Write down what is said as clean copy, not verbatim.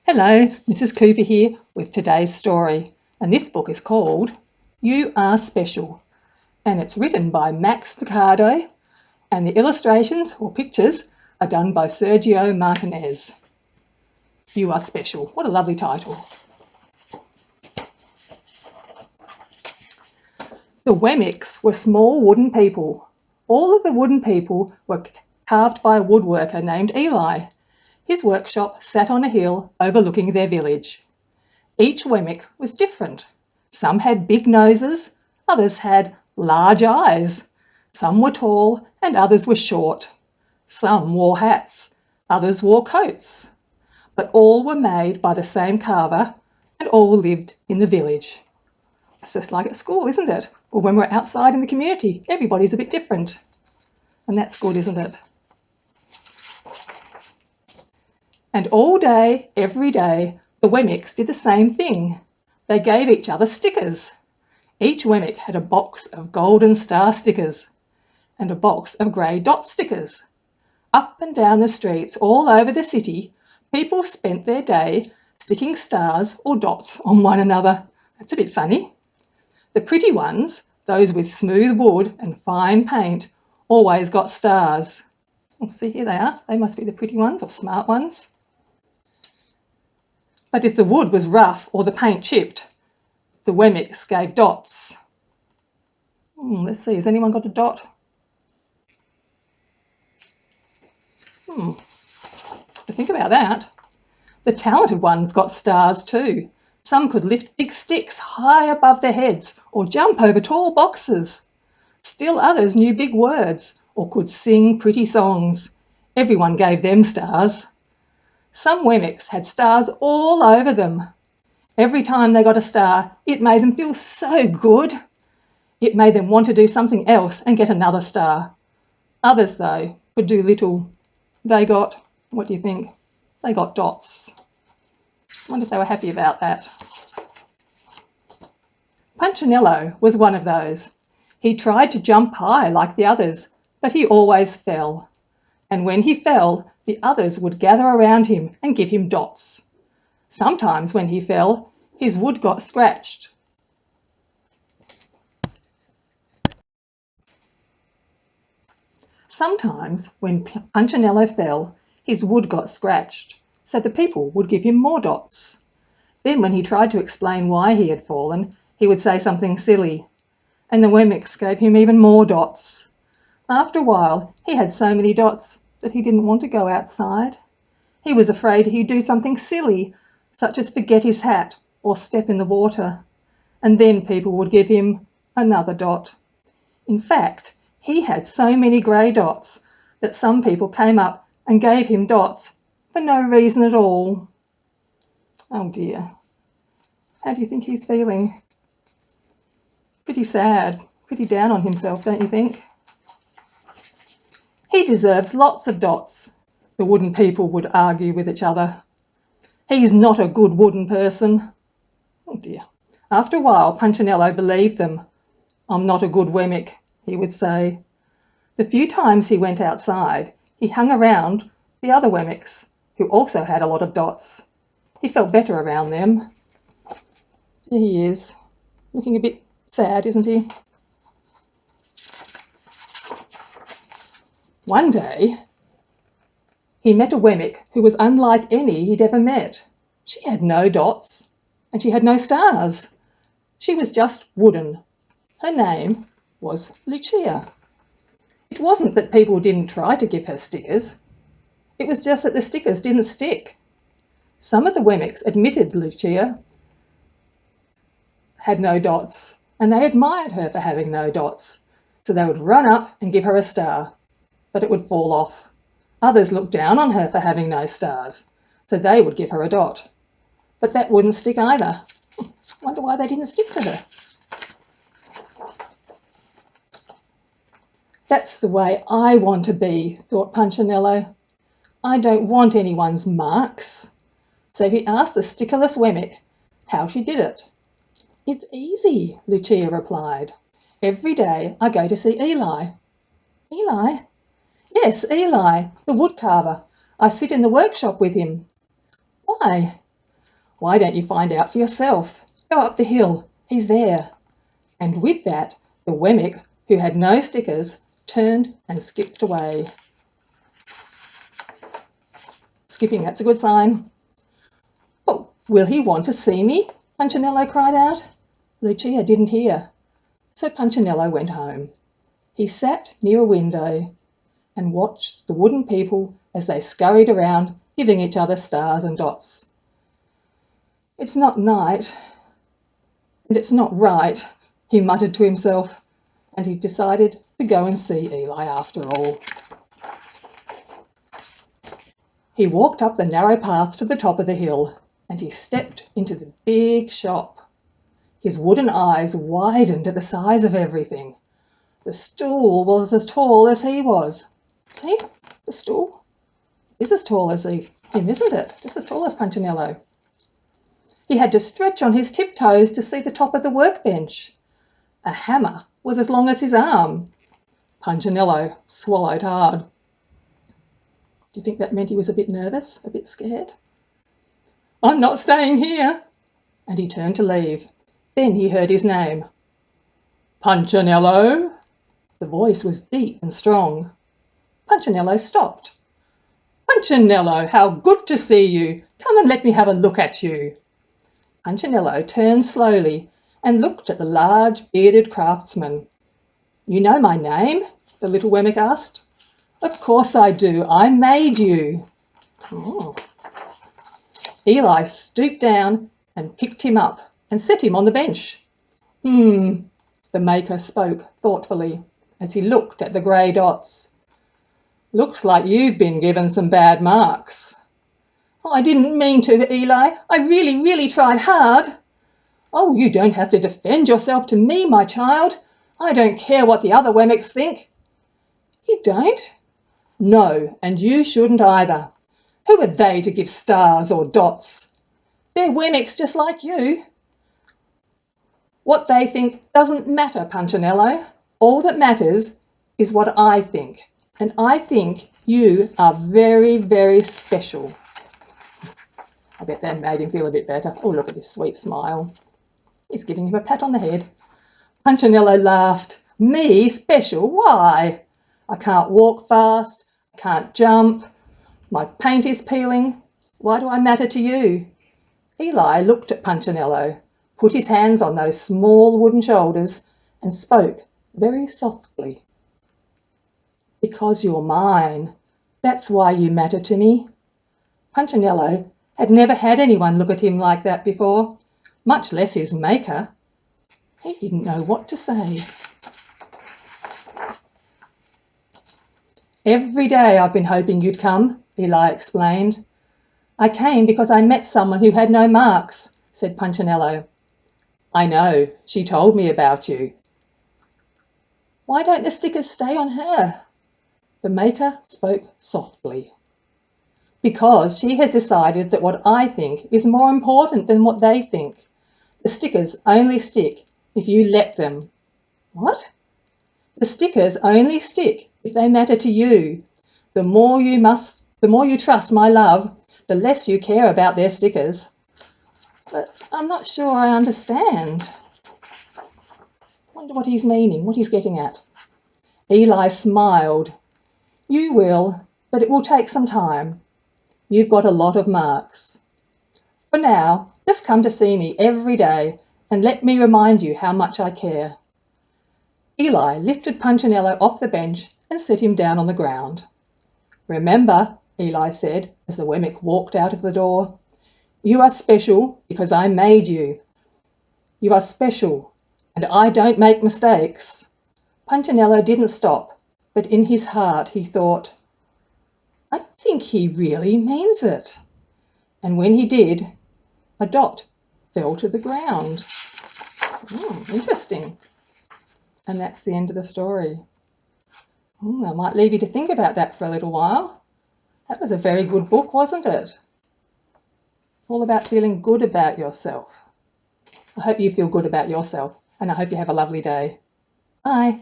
Hello, Mrs. Cooper here with today's story, and this book is called You Are Special, and it's written by Max Lucado, and the illustrations or pictures are done by Sergio Martinez. You Are Special. What a lovely title. The Wemmicks were small wooden people. All of the wooden people were carved by a woodworker named Eli. His workshop sat on a hill overlooking their village. Each Wemmick was different. Some had big noses, others had large eyes. Some were tall and others were short. Some wore hats, others wore coats. But all were made by the same carver and all lived in the village. It's just like at school, isn't it? Or when we're outside in the community, everybody's a bit different. And that's good, isn't it? And all day, every day, the Wemmicks did the same thing. They gave each other stickers. Each Wemmick had a box of golden star stickers and a box of grey dot stickers. Up and down the streets all over the city, people spent their day sticking stars or dots on one another. That's a bit funny. The pretty ones, those with smooth wood and fine paint, always got stars. Oh, see, here they are. They must be the pretty ones or smart ones. But if the wood was rough or the paint chipped, the Wemmicks gave dots. Let's see, has anyone got a dot? To think about that. The talented ones got stars too. Some could lift big sticks high above their heads or jump over tall boxes. Still others knew big words or could sing pretty songs. Everyone gave them stars. Some Wemmicks had stars all over them. Every time they got a star, it made them feel so good. It made them want to do something else and get another star. Others, though, could do little. They got, what do you think? They got dots. I wonder if they were happy about that. Punchinello was one of those. He tried to jump high like the others, but he always fell. And when he fell, the others would gather around him and give him dots. Sometimes when he fell, his wood got scratched. Sometimes when Punchinello fell, his wood got scratched, so the people would give him more dots. Then when he tried to explain why he had fallen, he would say something silly, and the Wemmicks gave him even more dots. After a while, he had so many dots that he didn't want to go outside. He was afraid he'd do something silly, such as forget his hat or step in the water, and then people would give him another dot. In fact, he had so many grey dots that some people came up and gave him dots for no reason at all. Oh dear. How do you think he's feeling? Pretty sad, pretty down on himself, don't you think? He deserves lots of dots, the wooden people would argue with each other. He's not a good wooden person. Oh dear. After a while, Punchinello believed them. I'm not a good Wemmick, he would say. The few times he went outside, he hung around the other Wemmicks, who also had a lot of dots. He felt better around them. Here he is, looking a bit sad, isn't he? One day, he met a Wemmick who was unlike any he'd ever met. She had no dots, and she had no stars. She was just wooden. Her name was Lucia. It wasn't that people didn't try to give her stickers. It was just that the stickers didn't stick. Some of the Wemmicks admitted Lucia had no dots, and they admired her for having no dots. So they would run up and give her a star, but it would fall off. Others looked down on her for having no stars, so they would give her a dot. But that wouldn't stick either. Wonder why they didn't stick to her. That's the way I want to be, thought Punchinello. I don't want anyone's marks. So he asked the stickerless Wemmick how she did it. It's easy, Lucia replied. Every day I go to see Eli. Eli? Yes, Eli, the woodcarver. I sit in the workshop with him. Why? Why don't you find out for yourself? Go up the hill. He's there." And with that, the Wemmick, who had no stickers, turned and skipped away. Skipping, that's a good sign. "Oh, will he want to see me?" Punchinello cried out. Lucia didn't hear, so Punchinello went home. He sat near a window and watched the wooden people as they scurried around, giving each other stars and dots. "It's not night, and it's not right," he muttered to himself, and he decided to go and see Eli after all. He walked up the narrow path to the top of the hill, and he stepped into the big shop. His wooden eyes widened at the size of everything. The stool was as tall as he was. See, the stool is as tall as him, isn't it? Just as tall as Punchinello. He had to stretch on his tiptoes to see the top of the workbench. A hammer was as long as his arm. Punchinello swallowed hard. Do you think that meant he was a bit nervous, a bit scared? "I'm not staying here," and he turned to leave. Then he heard his name. "Punchinello!" The voice was deep and strong. Punchinello stopped. "Punchinello, how good to see you! Come and let me have a look at you." Punchinello turned slowly and looked at the large bearded craftsman. "You know my name?" the little Wemmick asked. "Of course I do. I made you." Oh. Eli stooped down and picked him up and set him on the bench. The maker spoke thoughtfully as he looked at the grey dots. "Looks like you've been given some bad marks." "I didn't mean to, Eli. I really, really tried hard." "Oh, you don't have to defend yourself to me, my child. I don't care what the other Wemmicks think." "You don't?" "No, and you shouldn't either. Who are they to give stars or dots? They're Wemmicks just like you." "What they think doesn't matter, Punchinello. All that matters is what I think. And I think you are very, very special." I bet that made him feel a bit better. Oh, look at his sweet smile. He's giving him a pat on the head. Punchinello laughed. "Me special? Why? I can't walk fast. I can't jump. My paint is peeling. Why do I matter to you?" Eli looked at Punchinello, put his hands on those small wooden shoulders, and spoke very softly. "Because you're mine. That's why you matter to me." Punchinello had never had anyone look at him like that before, much less his maker. He didn't know what to say. "Every day I've been hoping you'd come," Eli explained. "I came because I met someone who had no marks," said Punchinello. "I know, she told me about you." "Why don't the stickers stay on her?" The maker spoke softly. "Because she has decided that what I think is more important than what they think. The stickers only stick if you let them." "What?" "The stickers only stick if they matter to you. The more you trust my love, the less you care about their stickers." "But I'm not sure I understand." Wonder what he's meaning, what he's getting at. Eli smiled. "You will, but it will take some time. You've got a lot of marks. For now, just come to see me every day and let me remind you how much I care." Eli lifted Punchinello off the bench and set him down on the ground. "Remember," Eli said as the Wemmick walked out of the door, "you are special because I made you. You are special, and I don't make mistakes." Punchinello didn't stop, but in his heart he thought, "I think he really means it." And when he did, a dot fell to the ground. Interesting. And that's the end of the story. I might leave you to think about that for a little while. That was a very good book, wasn't it? All about feeling good about yourself. I hope you feel good about yourself, and I hope you have a lovely day. Bye.